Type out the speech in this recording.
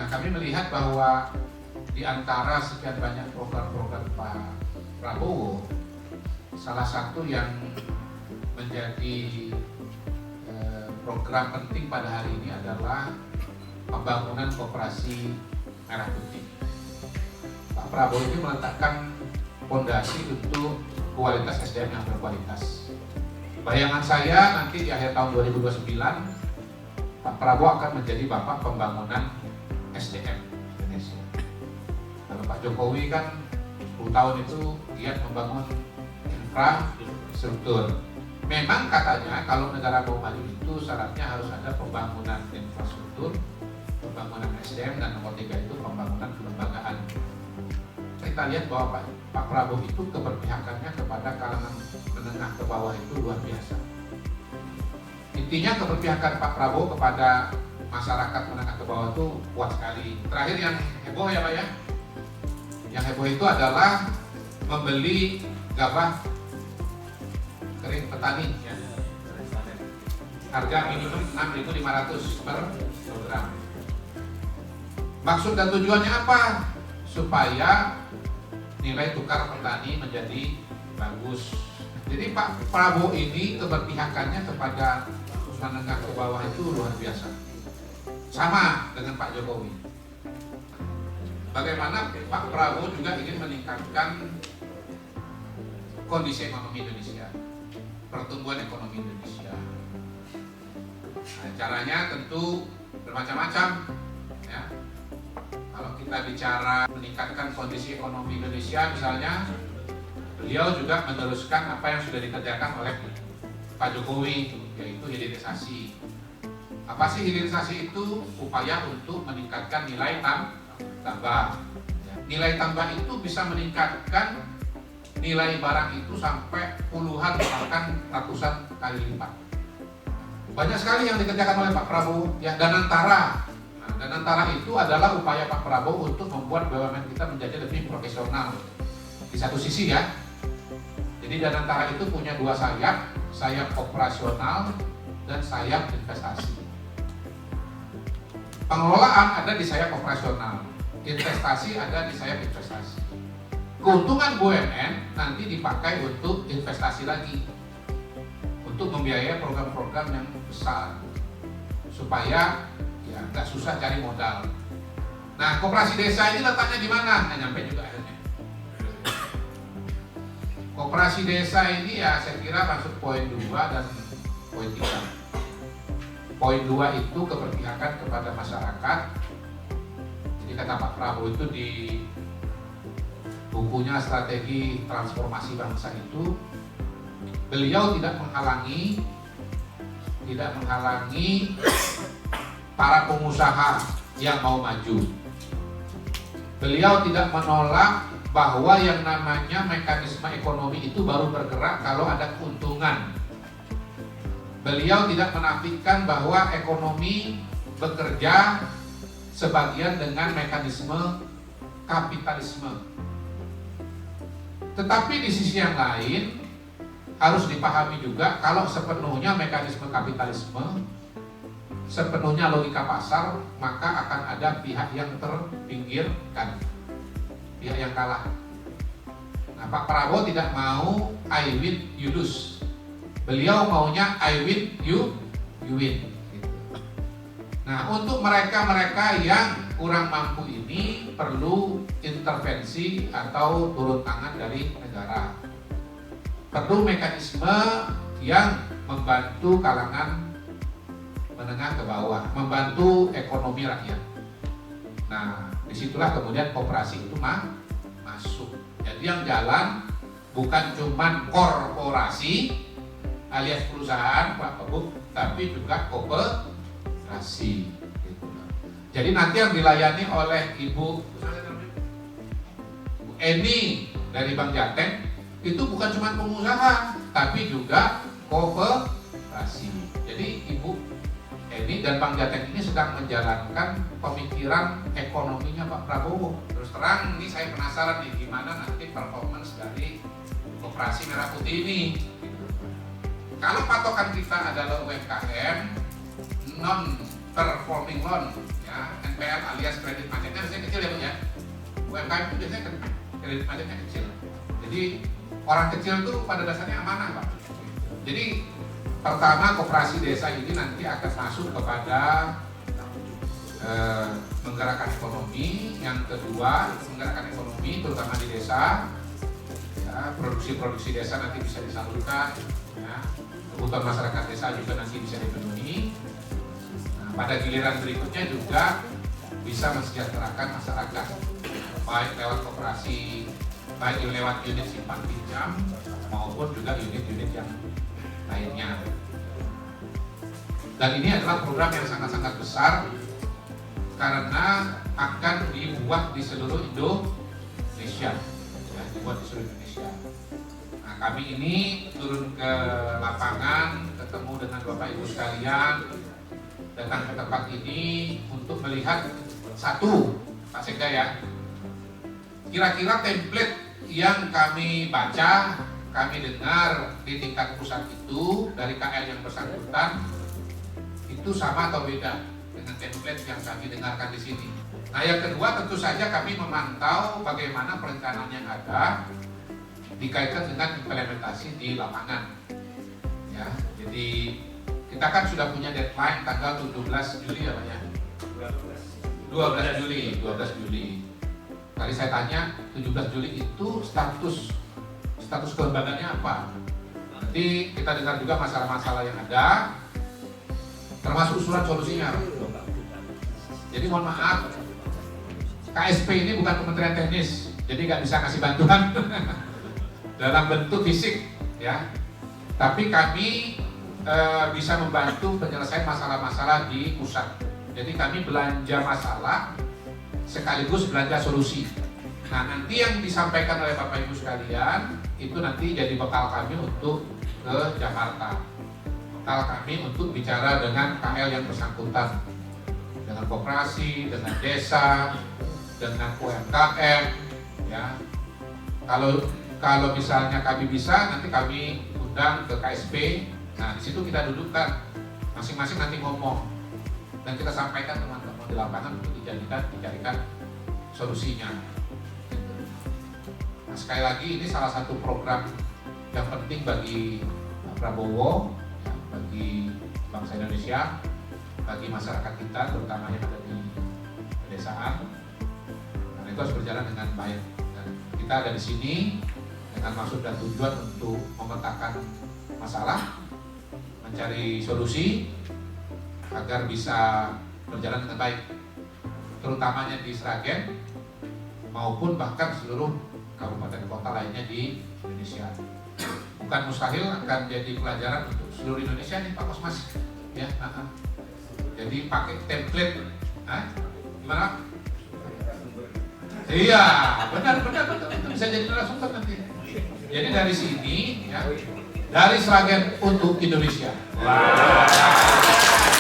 Nah, kami melihat bahwa di antara sekian banyak program-program Pak Prabowo, salah satu yang menjadi program penting pada hari ini adalah pembangunan koperasi merah putih. Pak Prabowo ini meletakkan fondasi untuk kualitas SDM yang berkualitas. Bayangan saya nanti di akhir tahun 2029 Pak Prabowo akan menjadi bapak pembangunan SDM Indonesia. Kalau Pak Jokowi kan 10 tahun itu giat membangun infrastruktur. Memang katanya kalau negara mau maju itu syaratnya harus ada pembangunan infrastruktur, pembangunan SDM, dan nomor 3 itu pembangunan kelembagaan. Kita lihat bahwa Pak Prabowo itu keberpihakannya kepada kalangan menengah ke bawah itu luar biasa. Intinya keberpihakan Pak Prabowo kepada masyarakat menengah ke bawah itu kuat sekali. Terakhir yang heboh ya Pak ya, yang heboh itu adalah membeli gabah kering petani ya. Harga minimum 6.500 per kilogram. Maksud dan tujuannya apa? Supaya nilai tukar petani menjadi bagus. Jadi Pak Prabowo ini keberpihakannya kepada menengah ke bawah itu luar biasa. Sama dengan Pak Jokowi. Bagaimana Pak Prabowo juga ingin meningkatkan kondisi ekonomi Indonesia, pertumbuhan ekonomi Indonesia. Nah, caranya tentu bermacam-macam ya. Kalau kita bicara meningkatkan kondisi ekonomi Indonesia misalnya, beliau juga meneruskan apa yang sudah dikerjakan oleh Pak Jokowi, yaitu hilirisasi. Apa sih hilirisasi itu? Upaya untuk meningkatkan nilai tambah. Nilai tambah itu bisa meningkatkan nilai barang itu sampai puluhan bahkan ratusan kali lipat. Banyak sekali yang dikerjakan oleh Pak Prabowo. Ya, Danantara. Nah, Danantara itu adalah upaya Pak Prabowo untuk membuat BUMN kita menjadi lebih profesional. Di satu sisi ya. Jadi Danantara itu punya dua sayap, sayap operasional dan sayap investasi. Pengelolaan ada di sayap operasional, investasi ada di sayap investasi. Keuntungan BUMN nanti dipakai untuk investasi lagi, untuk membiayai program-program yang besar, supaya ya nggak susah cari modal. Nah, koperasi desa ini letaknya di mana? Nah, nyampe juga akhirnya. Koperasi desa ini ya saya kira masuk poin 2 dan poin 3. Poin 2 itu keberpihakan kepada masyarakat. Jadi kata Pak Prabowo itu di bukunya Strategi Transformasi Bangsa itu, beliau tidak menghalangi para pengusaha yang mau maju. Beliau tidak menolak bahwa yang namanya mekanisme ekonomi itu baru bergerak kalau ada keuntungan. Beliau tidak menafikan bahwa ekonomi bekerja sebagian dengan mekanisme kapitalisme. Tetapi di sisi yang lain harus dipahami juga kalau sepenuhnya mekanisme kapitalisme, sepenuhnya logika pasar, maka akan ada pihak yang terpinggirkan, pihak yang kalah. Nah, Pak Prabowo tidak mau I win you lose. Beliau maunya I win you win. Gitu. Nah, untuk mereka-mereka yang kurang mampu ini perlu intervensi atau turun tangan dari negara. Perlu mekanisme yang membantu kalangan menengah ke bawah, membantu ekonomi rakyat. Nah, disitulah kemudian koperasi itu masuk. Jadi yang jalan bukan cuman korporasi alias perusahaan Pak Prabowo, tapi juga koperasi. Jadi nanti yang dilayani oleh Ibu Eni dari Bank Jateng itu bukan cuma pengusaha, tapi juga koperasi. Jadi Ibu Eni dan Bank Jateng ini sedang menjalankan pemikiran ekonominya Pak Prabowo. Terus terang ini saya penasaran nih gimana nanti performance dari koperasi merah putih ini. Kalau patokan kita adalah UMKM non performing loan, ya, ya, NPL alias kredit macetnya biasanya kecil ya Bu ya. UMKM itu biasanya kredit macetnya kecil. Jadi orang kecil tuh pada dasarnya amanah Pak. Jadi pertama koperasi desa ini nanti akan masuk kepada menggerakkan ekonomi. Yang kedua menggerakkan ekonomi terutama di desa. Ya, produksi desa nanti bisa disalurkan. Ya, kebutuhan masyarakat desa juga nanti bisa dipenuhi. Nah, pada giliran berikutnya juga bisa mensejahterakan masyarakat, baik lewat koperasi, baik lewat unit simpan pinjam maupun juga unit-unit yang lainnya. Dan ini adalah program yang sangat-sangat besar karena akan dibuat di seluruh Indonesia, ya, dibuat di seluruh Indonesia. Nah, kami ini turun ke lapangan, ketemu dengan Bapak Ibu sekalian, datang ke tempat ini untuk melihat satu, Pak Sekda ya, kira-kira template yang kami baca, kami dengar di tingkat pusat itu dari KL yang bersangkutan itu sama atau beda dengan template yang kami dengarkan di sini. Nah, yang kedua tentu saja kami memantau bagaimana perencanaan yang ada dikaitkan dengan implementasi di lapangan. Ya, jadi kita kan sudah punya deadline tanggal 17 Juli ya Pak ya? 12 Juli. Tadi saya tanya 17 Juli itu status kelembagaannya apa? Nanti kita dengar juga masalah-masalah yang ada, termasuk usulan solusinya. Jadi mohon maaf, KSP ini bukan Kementerian Teknis, jadi nggak bisa kasih bantuan dalam bentuk fisik, ya. Tapi kami bisa membantu penyelesaian masalah-masalah di pusat. Jadi kami belanja masalah sekaligus belanja solusi. Nah, nanti yang disampaikan oleh Bapak Ibu sekalian itu nanti jadi bekal kami untuk ke Jakarta. Bekal kami untuk bicara dengan KL yang bersangkutan, dengan koperasi, dengan desa, dengan UMKM, ya. Kalau misalnya kami bisa, nanti kami undang ke KSP. Nah, di situ kita dudukkan, masing-masing nanti ngomong dan kita sampaikan teman-teman di lapangan untuk dicarikan solusinya. Nah, sekali lagi ini salah satu program yang penting bagi Pak Prabowo, ya, bagi bangsa Indonesia, bagi masyarakat kita, terutama yang ada di pedesaan. Nah, itu harus berjalan dengan baik. Dan kita ada di sini dengan maksud dan tujuan untuk memetakan masalah, mencari solusi agar bisa berjalan dengan baik, terutamanya di Sragen maupun bahkan seluruh kabupaten kota lainnya di Indonesia. Bukan mustahil akan jadi pelajaran untuk seluruh Indonesia nih Pak Kosmas, ya. Jadi pakai template, gimana? Iya, benar itu bisa jadi narasumber nanti. Jadi dari sini, ya, dari Sragen untuk Indonesia. Wow.